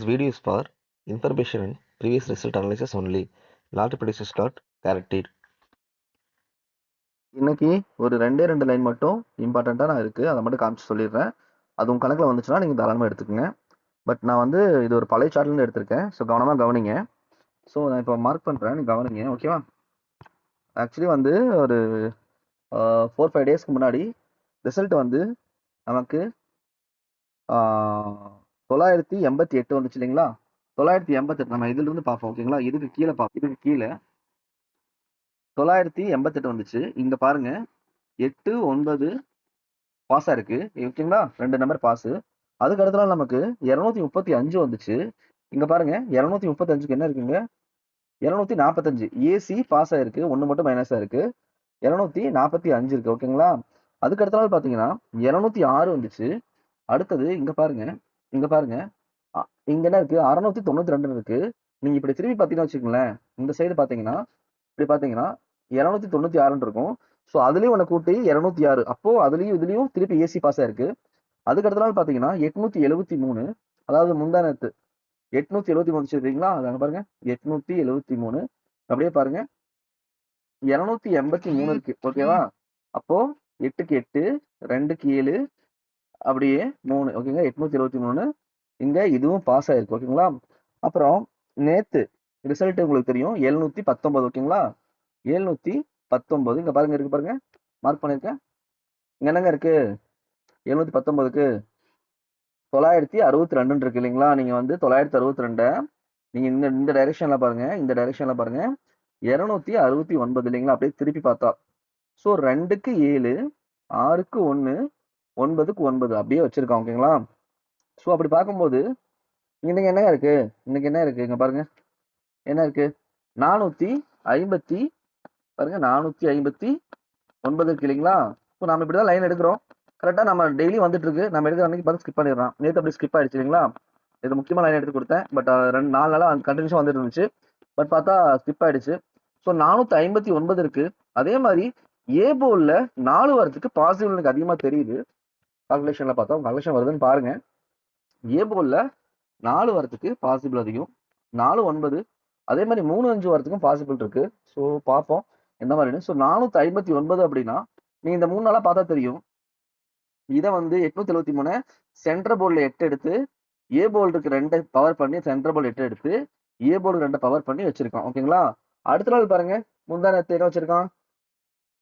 video is for information and previous result analysis only. Lottery producers got guaranteed. இன்னைக்கு ஒரு ரெண்டு line மட்டும் இம்பார்ட்டண்ட்டாக நான் இருக்குது, அதை மட்டும் காமிச்சு சொல்லிடுறேன். அது உங்கள் கணக்கில் வந்துச்சுன்னா நீங்கள் தாராளமாக எடுத்துக்கோங்க. பட் நான் வந்து இது ஒரு பழைய சார்ட்லேருந்து எடுத்திருக்கேன். ஸோ கவனமாக கவனிங்க. ஸோ நான் இப்போ மார்க் பண்ணுறேன், நீங்கள் கவனிங்க. ஓகேவா? ஆக்சுவலி வந்து ஒரு 4-5 டேஸ்க்கு முன்னாடி ரிசல்ட் வந்து நமக்கு 988 வந்துச்சு இல்லைங்களா? 988 நம்ம இதிலிருந்து பார்ப்போம். ஓகேங்களா? இதுக்கு கீழே 988 வந்துச்சு. இங்க பாருங்க 8 9 பாஸா இருக்கு. ஓகேங்களா? 2 நம்பர் பாஸ். அதுக்கு அடுத்த நாள் நமக்கு 235 வந்துச்சு. இங்க பாருங்க 235க்கு என்ன இருக்குங்க? 245 ஏசி பாஸ் ஆயிருக்கு. ஒன்னு மட்டும் மைனஸா இருக்கு. 245 இருக்கு. ஓகேங்களா? அதுக்கு அடுத்த நாள் பாத்தீங்கன்னா 206 வந்துச்சு. அடுத்தது இங்க பாருங்க இங்க என்ன இருக்கு? 692 இருக்கு. நீங்க இப்படி திரும்பி பாத்தீங்கன்னா வச்சுக்கோங்களேன், இந்த சைடு பாத்தீங்கன்னா இப்படி பாத்தீங்கன்னா 296 இருக்கும். ஸோ அதுலயும் ஒன்று கூட்டி 206. அப்போ அதுலயும் இதுலயும் திருப்பி ஏசி பாஸ் ஆயிருக்கு. அதுக்கு அடுத்த நாள் பாத்தீங்கன்னா 873, அதாவது முந்தானத்து 873 வச்சுருக்கீங்களா? அங்க பாருங்க 873. அப்படியே பாருங்க 283 இருக்கு. ஓகேவா? அப்போ 8க்கு 8, 2க்கு 7, அப்படியே 3. ஓகேங்க, 873. இங்க இதுவும் பாஸ் ஆயிருக்கு. ஓகேங்களா? அப்புறம் நேத்து ரிசல்ட் உங்களுக்கு தெரியும் 719. ஓகேங்களா? 719 இங்க பாருங்க, இருக்கு பாருங்க, மார்க் பண்ணிருக்கேன். இங்க என்னங்க இருக்கு? 719க்கு 962 இருக்கு இல்லைங்களா? நீங்க வந்து 962 நீங்க இந்த டைரக்ஷன்ல பாருங்க, இந்த டைரக்ஷன்ல பாருங்க 269 இல்லைங்களா? அப்படியே திருப்பி பார்த்தா ஸோ 2க்கு 7, 6க்கு 1, 9க்கு 9 அப்படியே வச்சிருக்கோம். ஓகேங்களா? ஸோ அப்படி பார்க்கும்போது இன்னைக்கு என்னங்க இருக்கு? இன்னைக்கு என்ன இருக்கு? இங்க பாருங்க என்ன இருக்கு? 450 பாருங்க 459 இருக்கு இல்லைங்களா? ஸோ நம்ம இப்படிதான் லைன் எடுக்கிறோம். கரெக்டா நம்ம டெய்லி வந்துட்டு இருக்கு. நம்ம எடுக்கிற அன்னைக்கு பார்த்து ஸ்கிப் பண்ணிடுறோம். நேற்று அப்படி ஸ்கிப் ஆயிடுச்சு இல்லைங்களா? இது முக்கியமா லைன் எடுத்து கொடுத்தேன். பட் 4 நாளா கண்டினியூஸா வந்துட்டு இருந்துச்சு. பட் பார்த்தா ஸ்கிப் ஆயிடுச்சு. ஸோ 459 இருக்கு. அதே மாதிரி ஏ போல்ல 4 வரதுக்கு பாசிபிள் எனக்கு அதிகமா தெரியுது. கால்குலேஷன்ல பார்த்தா கால்குலேஷன் வருதுன்னு பாருங்க. ஏ போல்ல 4 வரதுக்கு பாசிபிள் அதிகம். 4 9, அதே மாதிரி 3 5 வரதுக்கும் பாசிபிள் இருக்கு. ஸோ பார்ப்போம் எந்த மாதிரின்னு. ஸோ 459 அப்படின்னா நீங்க இந்த 3 நாளா பார்த்தா தெரியும். இதை வந்து 873 சென்டர் போர்டில் 8 எடுத்து ஏ போல்டுக்கு 2 பவர் பண்ணி சென்டர் போர்டு 8 எடுத்து ஏ போர்டு 2 பவர் பண்ணி வச்சிருக்கான். ஓகேங்களா? அடுத்த நாள் பாருங்க முந்தானத்து என்ன வச்சிருக்கான்?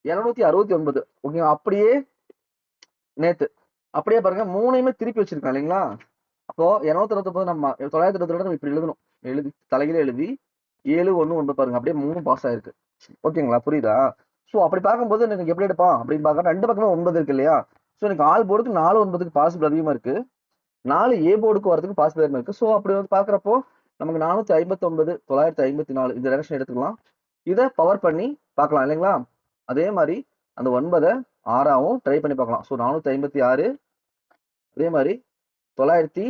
269. ஓகேங்களா? அப்படியே நேத்து அப்படியே பாருங்க 3யுமே திருப்பி வச்சிருக்கான் இல்லைங்களா? அப்போ 229 நம்ம 922 நம்ம இப்படி எழுதணும். தலையில எழுதி 7 1 1 பாருங்க, அப்படியே 3 பாஸ் ஆயிருக்கு. ஓகேங்களா? புரியுதா? ஸோ அப்படி பார்க்கும்போது எனக்கு எப்படி எடுப்பான் அப்படின்னு பார்க்க 2 பக்கமே 9 இருக்கு இல்லையா? ஸோ எனக்கு ஆல் போர்டுக்கு 4 9க்கு பாசிபிள் அதிகமா இருக்கு. 4 ஏ போர்டுக்கு வரதுக்கு பாசிபிள் அதிகமா இருக்கு. ஸோ அப்படி வந்து பாக்குறப்போ நமக்கு 459 954 இந்த டைரக்ஷன் எடுத்துக்கலாம். இதை பவர் பண்ணி பார்க்கலாம் இல்லைங்களா? அதே மாதிரி அந்த 9 6ஆவும் ட்ரை பண்ணி பார்க்கலாம். ஸோ 456, அதே மாதிரி 904,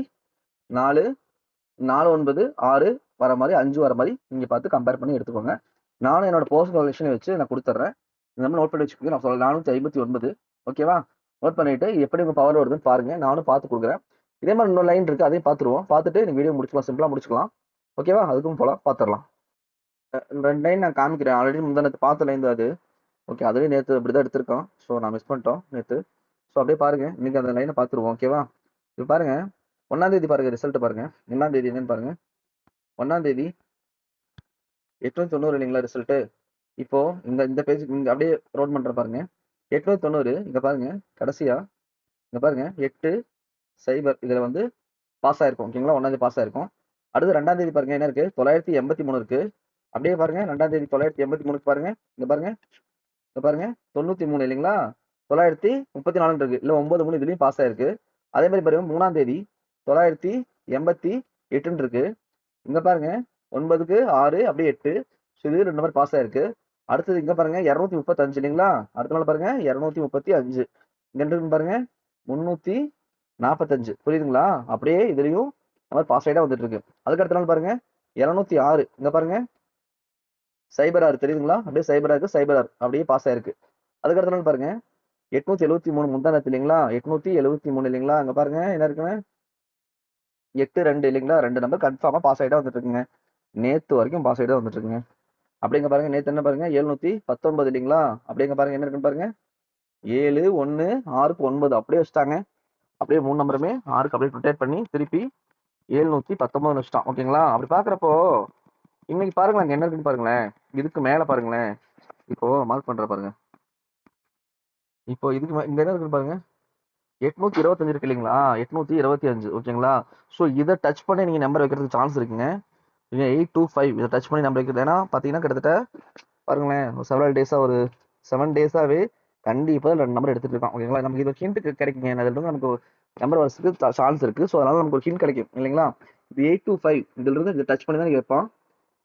4 9 6 வர மாதிரி 5 வர மாதிரி நீங்க பார்த்து கம்பேர் பண்ணி எடுத்துக்கோங்க. நானும் என்னோட பர்சனல் கலெக்ஷனை வச்சு நான் கொடுத்துட்றேன். இந்த மாதிரி நோட் பண்ணி வச்சுக்கோங்க. நான் சொல்ல 459. ஓகேவா? நோட் பண்ணிட்டு எப்படி உங்க பவர் வருதுன்னு பாருங்க. நானும் பார்த்து கொடுக்குறேன். இதே மாதிரி இன்னொரு லைன் இருக்கு, அதையும் பார்த்துருவோம். பார்த்துட்டு நீங்க வீடியோ முடிச்சுக்கலாம், சிம்பிளா முடிச்சுக்கலாம். ஓகேவா? அதுக்கும் போலாம், பார்த்துடலாம். 2 லைன் நான் காமிக்கிறேன். ஆல்ரெடி முந்தானத்து பார்த்த லைன் தான் அது. ஓகே, அதுலேயும் நேற்று அப்படிதான் எடுத்திருக்கோம். ஸோ நான் மிஸ் பண்ணிட்டோம் நேற்று. ஸோ அப்படியே பாருங்க, இன்னைக்கு அந்த லைனை பார்த்துருவோம். ஓகேவா? இப்போ பாருங்க 1ஆம் தேதி பாருங்க, ரிசல்ட் பாருங்க. 1ஆம் தேதி என்னன்னு பாருங்க. 1ஆம் தேதி 890 இல்லைங்களா ரிசல்ட்? இப்போ இந்த பேஜ் இங்க அப்படியே ரோட் பண்ற பாருங்க. 890 இங்க பாருங்க. கடைசியா இங்க பாருங்க 8 0 இதுல வந்து பாஸ் ஆயிருக்கும். ஓகேங்களா? 1ஆம் தேதி பாஸ் ஆயிருக்கும். அடுத்து 2ஆம் தேதி பாருங்க என்ன இருக்கு? 983 இருக்கு. அப்படியே பாருங்க 2ஆம் தேதி 983க்கு பாருங்க. இங்க பாருங்க 93 இல்லைங்களா? 934 இருக்கு. இல்ல 9 3 இதுலயும் பாஸ் ஆயிருக்கு. அதே மாதிரி பாருங்க 3ஆம் தேதி 988 இருக்கு. இங்க பாருங்க 9க்கு 6 அப்படியே 8. ஸோ இது 2 நம்பர் பாஸ் ஆயிருக்கு. அடுத்தது இங்க பாருங்க 235 இல்லைங்களா? அடுத்த நாள் பாருங்க 235. இங்க இருக்கு பாருங்க 345. புரியுதுங்களா? அப்படியே இதுலயும் நம்பர் பாஸ் ஆயிட்டா வந்துட்டு இருக்கு. அதுக்கு அடுத்த நாள் பாருங்க 206. இங்க பாருங்க 06 தெரியுதுங்களா? அப்படியே 06 06 அப்படியே பாஸ் ஆயிருக்கு. அதுக்கு அடுத்த நாள் பாருங்க 873 முந்தானத்து இல்லைங்களா? 873 இல்லைங்களா? அங்க பாருங்க என்ன இருக்குன்னு 8 2 இல்லைங்களா? 2 நம்பர் கன்ஃபார்மா பாஸ் ஆகிட்டா வந்துட்டு இருக்குங்க. நேத்து வரைக்கும் பாஸ் ஆகிட்டா வந்துட்டு இருக்குங்க. அப்படிங்க பாருங்க, நேத்து என்ன பாருங்க 719 இல்லைங்களா? அப்படிங்க பாருங்க என்ன இருக்குன்னு பாருங்க, 7 1 6க்கு 9 அப்படியே வச்சுட்டாங்க. அப்படியே 3 நம்பருமே 6க்கு அப்படியே ரொட்டேட் பண்ணி திருப்பி 719 வச்சுட்டான். ஓகேங்களா? அப்படி பாக்குறப்போ இன்னைக்கு பாருங்க அங்க என்ன இருக்குன்னு பாருங்களேன். இதுக்கு மேல பாருங்களேன். இப்போ மார்க் பண்ற பாருங்க. இப்போ இதுக்கு இங்க என்ன இருக்குன்னு பாருங்க, 825 இருக்கு இல்லைங்களா? 825. ஓகேங்களா? ஸோ இதை டச் பண்ணி நீங்க நம்பர் வைக்கிறதுக்கு சான்ஸ் இருக்குங்க. 825 இதை டச் பண்ணி நம்பர் வைக்கிறது. ஏன்னா பாத்தீங்கன்னா கிட்டத்தட்ட பாருங்களேன், செவரல் டேஸா ஒரு 7 டேஸாவே கண்டிப்பா 2 நம்பர் எடுத்துட்டு இருக்கான். ஓகேங்களா? நமக்கு இது ஹிண்ட் கிடைக்குங்க. அதுல இருந்து நமக்கு நம்பர் வரதுக்கு சான்ஸ் இருக்கு. ஸோ அதனால நமக்கு ஒரு ஹிண்ட் கிடைக்கும் இல்லைங்களா? இது 825 இதுல இருந்து இதை டச் பண்ணி தான் நீங்க வைப்பான்.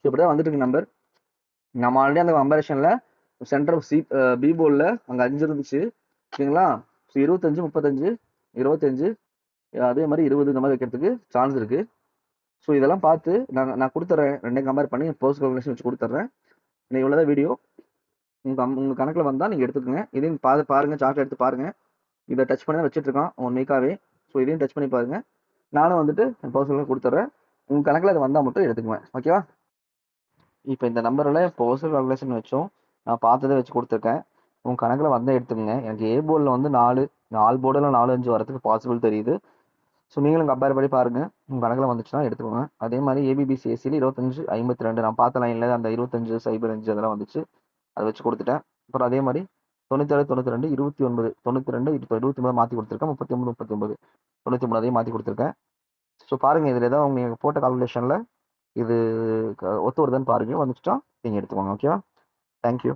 இப்படிதான் வந்துட்டு இருக்கு நம்பர். நம்ம ஆல்ரெடி அந்த கம்பேரிஷன்ல சென்டர் பி போர்டில் அங்கே 5 இருந்துச்சு. ஓகேங்களா? ஸோ 25 35 25 அதே மாதிரி 20 இந்த மாதிரி வைக்கிறதுக்கு சான்ஸ் இருக்கு. ஸோ இதெல்லாம் பார்த்து நான் கொடுத்துட்றேன். ரெண்டையும் கம்பேர் பண்ணி போஸ்ட் கால்குலேஷன் வச்சு கொடுத்துட்றேன். இன்னைக்கு இவ்வளோதான் வீடியோ. உங்க கணக்கில் வந்தால் நீங்கள் எடுத்துக்கோங்க. இதையும் பாருங்க, சார்ட் எடுத்து பாருங்க. இதை டச் பண்ணி தான் வச்சுட்டு இருக்கான் 1 வீக்காவே. ஸோ இதையும் டச் பண்ணி பாருங்க. நானும் வந்துட்டு போஸ்ட் கால்குலேஷன் கொடுத்துட்றேன். உங்க கணக்கில் அது வந்தால் மட்டும் எடுத்துக்குவேன். ஓகேவா? இப்போ இந்த நம்பரில் போஸ்ட் கால்குலேஷன் வச்சோம் நான் பார்த்ததை வச்சு கொடுத்துருக்கேன். உங்க கணக்கில் வந்தால் எடுத்துக்கங்க. எனக்கு ஏ போர்டில் வந்து 4 போர்டில் 4 5 வரதுக்கு பாசிபிள் தெரியுது. ஸோ நீங்களும் கம்பேர் பண்ணி பாருங்க. உங்க கணக்கில் வந்துச்சுன்னா எடுத்துக்கோங்க. அதே மாதிரி ஏபிபிசிஎஸ்சியில் 25 52 நான் பார்த்த லைனில் அந்த 25 05 அதெல்லாம் வந்துச்சு. அதை வச்சு கொடுத்துட்டேன். அப்புறம் அதே மாதிரி 97 92 29 92 29 மாற்றி கொடுத்துருக்கேன். 39 39 93 அதையும் மாற்றி கொடுத்துருக்கேன். ஸோ பாருங்க, இதில் ஏதாவது உங்க போட்ட கால்குலேஷனில் இது ஒத்து வருதுன்னு பாருங்க. வந்துச்சுட்டா நீங்கள் எடுத்துக்கோங்க. ஓகேவா? தேங்க்யூ.